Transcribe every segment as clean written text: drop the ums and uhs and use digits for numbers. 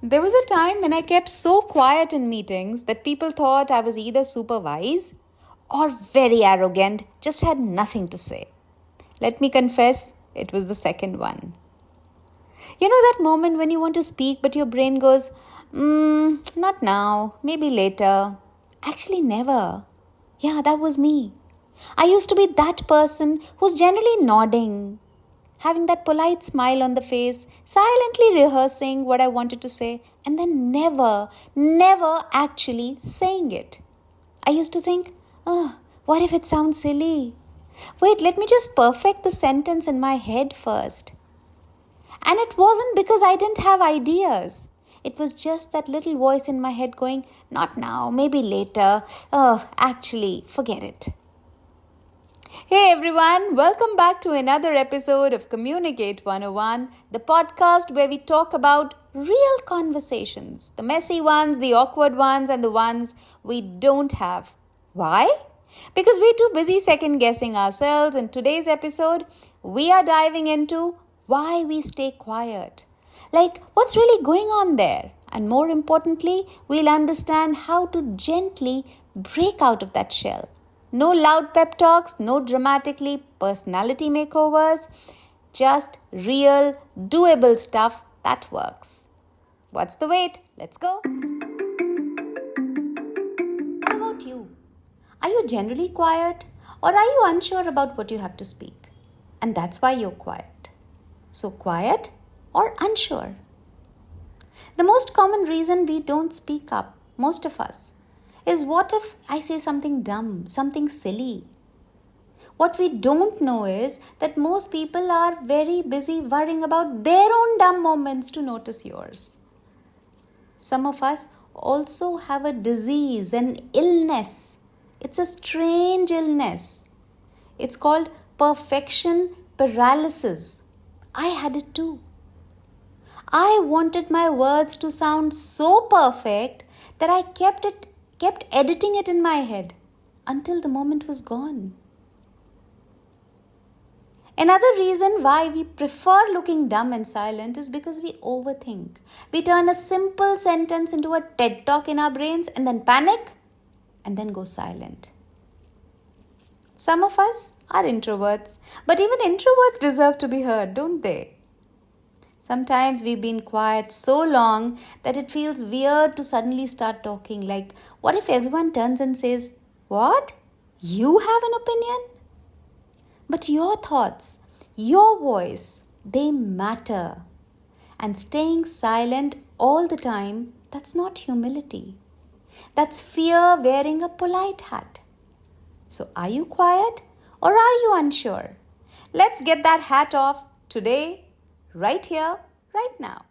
There was a time when I kept so quiet in meetings that people thought I was either super wise or very arrogant, just had nothing to say. Let me confess, it was the second one. You know that moment when you want to speak but your brain goes, not now, maybe later. Actually, never. Yeah, that was me. I used to be that person who's generally nodding, having that polite smile on the face, silently rehearsing what I wanted to say, and then never actually saying it. I used to think, what if it sounds silly? Wait, let me just perfect the sentence in my head first. And it wasn't because I didn't have ideas. It was just that little voice in my head going, not now, maybe later. Oh, actually, forget it. Hey everyone, welcome back to another episode of Communicate 101, the podcast where we talk about real conversations, the messy ones, the awkward ones, and the ones we don't have. Why? Because we're too busy second guessing ourselves. In today's episode, we are diving into why we stay quiet. Like, what's really going on there? And more importantly, we'll understand how to gently break out of that shell. No loud pep talks, no dramatically personality makeovers, just real, doable stuff that works. What's the wait? Let's go. What about you? Are you generally quiet or are you unsure about what you have to speak? And that's why you're quiet. So quiet or unsure? The most common reason we don't speak up, most of us, is what if I say something dumb, something silly? What we don't know is that most people are very busy worrying about their own dumb moments to notice yours. Some of us also have a disease, an illness. It's a strange illness. It's called perfection paralysis. I had it too. I wanted my words to sound so perfect that I kept editing it in my head until the moment was gone. Another reason why we prefer looking dumb and silent is because we overthink. We turn a simple sentence into a TED talk in our brains and then panic and then go silent. Some of us are introverts, but even introverts deserve to be heard, don't they? Sometimes we've been quiet so long that it feels weird to suddenly start talking. Like, what if everyone turns and says, "What? You have an opinion?" But your thoughts, your voice, they matter. And staying silent all the time, that's not humility. That's fear wearing a polite hat. So are you quiet or are you unsure? Let's get that hat off today, right here, right now.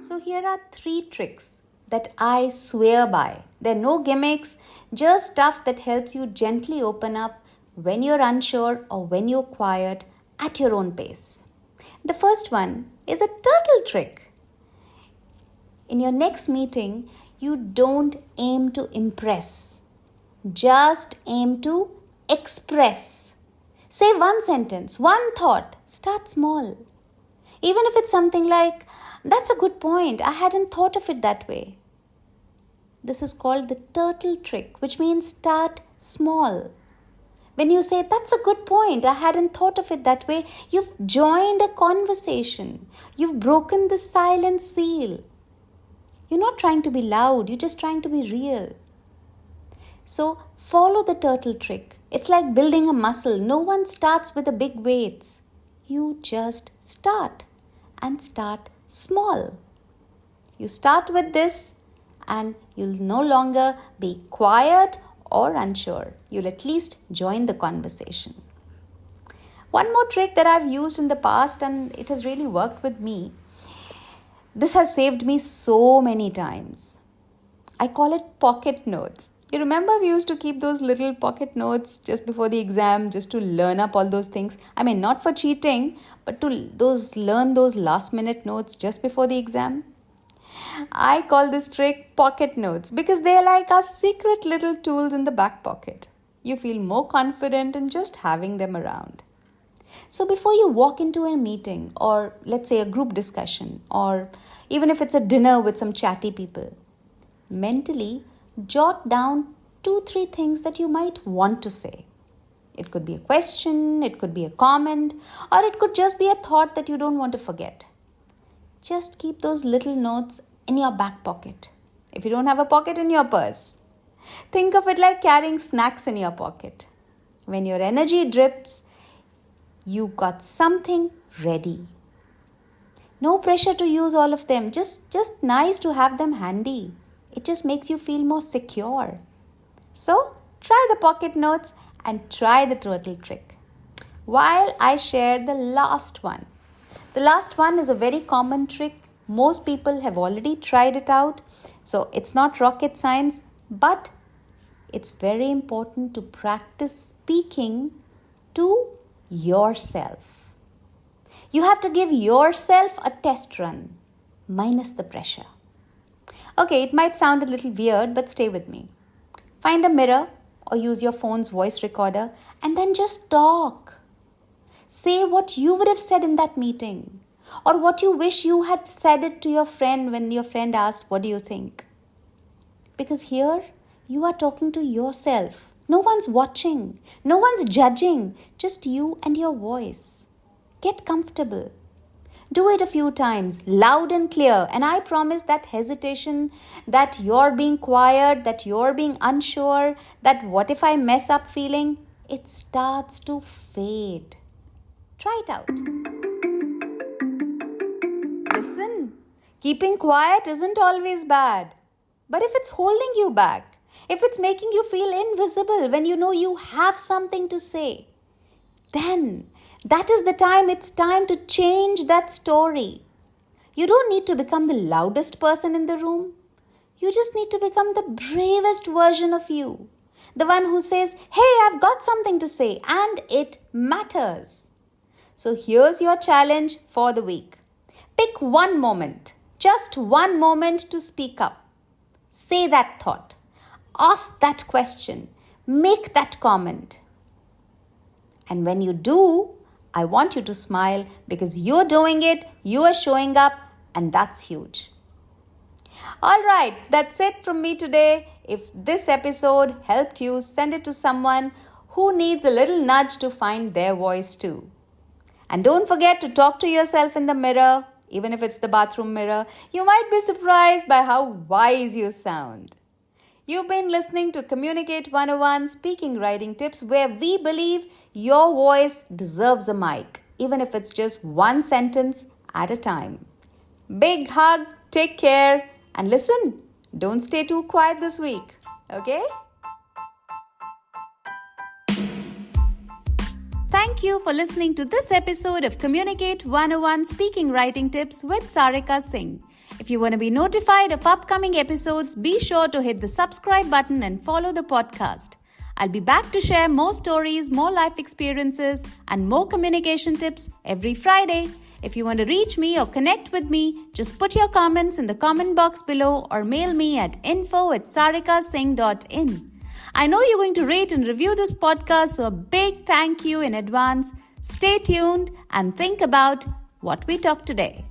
So here are 3 tricks that I swear by. They're no gimmicks, just stuff that helps you gently open up when you're unsure or when you're quiet at your own pace. The first one is a turtle trick. In your next meeting, you don't aim to impress. Just aim to express. Say one sentence, one thought. Start small. Even if it's something like, "That's a good point. I hadn't thought of it that way." This is called the turtle trick, which means start small. When you say, "That's a good point. I hadn't thought of it that way," you've joined a conversation. You've broken the silent seal. You're not trying to be loud. You're just trying to be real. So follow the turtle trick. It's like building a muscle. No one starts with the big weights. You just start and start small. You start with this and you'll no longer be quiet or unsure. You'll at least join the conversation. One more trick that I've used in the past and it has really worked with me. This has saved me so many times. I call it pocket notes. You remember we used to keep those little pocket notes just before the exam just to learn up all those things. I mean, not for cheating, but to learn those last minute notes just before the exam. I call this trick pocket notes because they're like our secret little tools in the back pocket. You feel more confident in just having them around. So before you walk into a meeting, or let's say a group discussion, or even if it's a dinner with some chatty people, mentally jot down 2-3 things that you might want to say. It could be a question, it could be a comment, or it could just be a thought that you don't want to forget. Just keep those little notes in your back pocket. If you don't have a pocket, in your purse. Think of it like carrying snacks in your pocket. When your energy drips, you got something ready. No pressure to use all of them. Just nice to have them handy. It just makes you feel more secure. So, try the pocket notes and try the turtle trick. While I share the last one. The last one is a very common trick. Most people have already tried it out. So, it's not rocket science, but it's very important to practice speaking to yourself. You have to give yourself a test run, minus the pressure. Okay, it might sound a little weird, but stay with me. Find a mirror or use your phone's voice recorder and then just talk. Say what you would have said in that meeting, or what you wish you had said it to your friend when your friend asked, "What do you think?" Because here you are talking to yourself. No one's watching, no one's judging, just you and your voice. Get comfortable. Do it a few times, loud and clear, and I promise that hesitation, that you're being quiet, that you're being unsure, that what if I mess up feeling, it starts to fade. Try it out. Listen, keeping quiet isn't always bad. But if it's holding you back, if it's making you feel invisible when you know you have something to say, then that is the time it's time to change that story. You don't need to become the loudest person in the room. You just need to become the bravest version of you. The one who says, "Hey, I've got something to say," and it matters. So here's your challenge for the week. Pick one moment, just one moment to speak up. Say that thought. Ask that question. Make that comment. And when you do, I want you to smile because you're doing it, you are showing up, and that's huge. All right, that's it from me today. If this episode helped you, send it to someone who needs a little nudge to find their voice too. And don't forget to talk to yourself in the mirror, even if it's the bathroom mirror. You might be surprised by how wise you sound. You've been listening to Communicate 101 Speaking Writing Tips, where we believe your voice deserves a mic, even if it's just one sentence at a time. Big hug, take care, and listen, don't stay too quiet this week, okay? Thank you for listening to this episode of Communicate 101 Speaking Writing Tips with Sarika Singh. If you want to be notified of upcoming episodes, be sure to hit the subscribe button and follow the podcast. I'll be back to share more stories, more life experiences, and more communication tips every Friday. If you want to reach me or connect with me, just put your comments in the comment box below or mail me at info@sarikasingh.in. I know you're going to rate and review this podcast, so a big thank you in advance. Stay tuned and think about what we talked today.